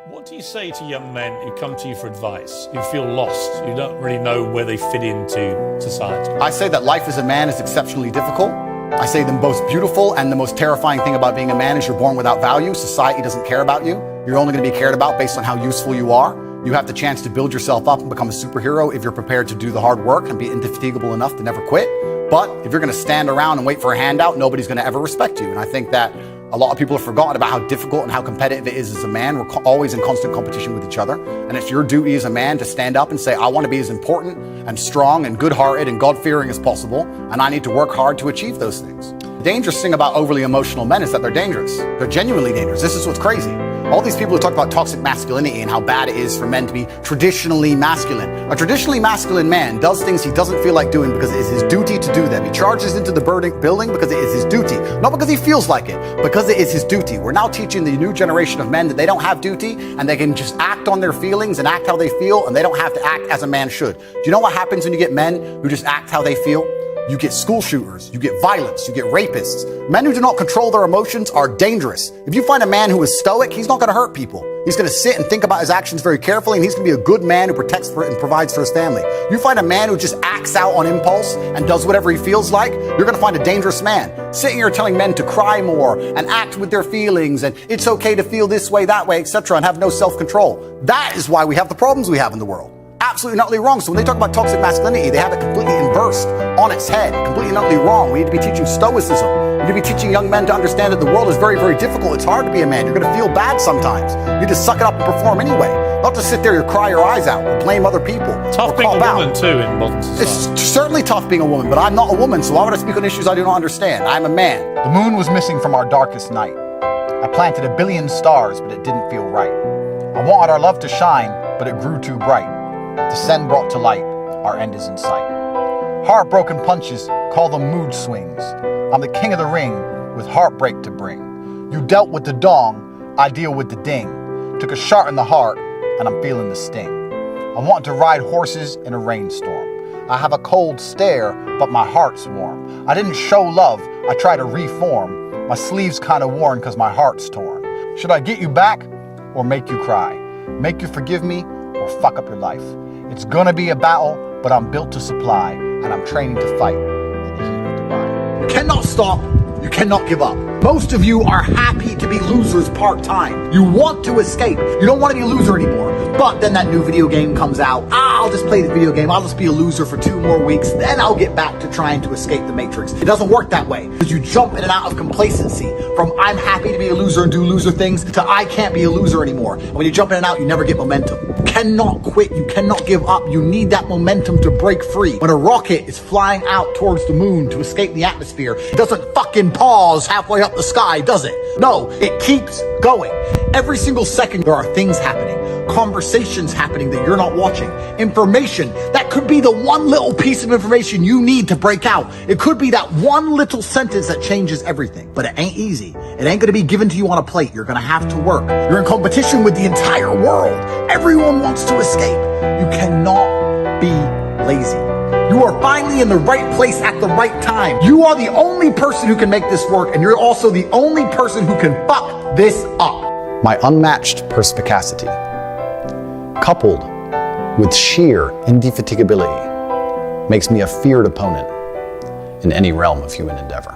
What do you say to young men who come to you for advice, who feel lost, who don't really know where they fit into society? I say that life as a man is exceptionally difficult. I say the most beautiful and the most terrifying thing about being a man is you're born without value. Society doesn't care about you. You're only going to be cared about based on how useful you are. You have the chance to build yourself up and become a superhero if you're prepared to do the hard work and be indefatigable enough to never quit. But if you're going to stand around and wait for a handout, nobody's going to ever respect you. And I think that a lot of people have forgotten about how difficult and how competitive it is as a man. We're always in constant competition with each other. And it's your duty as a man to stand up and say, I want to be as important and strong and good-hearted and God-fearing as possible, and I need to work hard to achieve those things. The dangerous thing about overly emotional men is that they're dangerous. They're genuinely dangerous. This is what's crazy. All these people who talk about toxic masculinity and how bad it is for men to be traditionally masculine. A traditionally masculine man does things he doesn't feel like doing because it is his duty to do them. He charges into the building because it is his duty. Not because he feels like it, because it is his duty. We're now teaching the new generation of men that they don't have duty and they can just act on their feelings and act how they feel, and they don't have to act as a man should. Do you know what happens when you get men who just act how they feel? You get school shooters, you get violence, you get rapists. Men who do not control their emotions are dangerous. If you find a man who is stoic, he's not going to hurt people. He's going to sit and think about his actions very carefully, and he's going to be a good man who protects and provides for his family. You find a man who just acts out on impulse and does whatever he feels like, you're going to find a dangerous man. Sitting here telling men to cry more and act with their feelings and it's okay to feel this way, that way, etc., and have no self-control. That is why we have the problems we have in the world. Absolutely and utterly wrong. So when they talk about toxic masculinity, they have it completely inversed on its head, completely and utterly wrong. We need to be teaching stoicism. We need to be teaching young men to understand that the world is very, very difficult. It's hard to be a man. You're going to feel bad sometimes. You need to suck it up and perform anyway. Not just sit there and cry your eyes out or blame other people. Tough being a woman too in modern society. It's certainly tough being a woman, but I'm not a woman, so why would I speak on issues I do not understand? I'm a man. The moon was missing from our darkest night. I planted 1 billion stars, but it didn't feel right. I wanted our love to shine, but it grew too bright. Descend brought to light, our end is in sight. Heartbroken punches, call them mood swings. I'm the king of the ring, with heartbreak to bring. You dealt with the dong, I deal with the ding. Took a shot in the heart, and I'm feeling the sting. I want to ride horses in a rainstorm. I have a cold stare, but my heart's warm. I didn't show love, I try to reform. My sleeve's kinda worn cause my heart's torn. Should I get you back, or make you cry? Make you forgive me, or fuck up your life? It's gonna be a battle, but I'm built to supply, and I'm training to fight in the heat of Dubai. You cannot stop. You cannot give up. Most of you are happy to be losers part-time. You want to escape. You don't want to be a loser anymore. But then that new video game comes out. I'll just play the video game. I'll just be a loser for 2 more weeks. Then I'll get back to trying to escape the matrix. It doesn't work that way. Because you jump in and out of complacency. From I'm happy to be a loser and do loser things to I can't be a loser anymore. And when you jump in and out, you never get momentum. You cannot quit. You cannot give up. You need that momentum to break free. When a rocket is flying out towards the moon to escape the atmosphere, it doesn't fucking pause halfway up the sky, does it? No, it keeps going. Every single second there are things happening, conversations happening that you're not watching, information that could be the one little piece of information you need to break out. It could be that one little sentence that changes everything, but it ain't easy. It ain't gonna be given to you on a plate. You're gonna have to work. You're in competition with the entire world. Everyone wants to escape. You cannot be lazy. You are finally in the right place at the right time. You are the only person who can make this work, and you're also the only person who can fuck this up. My unmatched perspicacity, coupled with sheer indefatigability, makes me a feared opponent in any realm of human endeavor.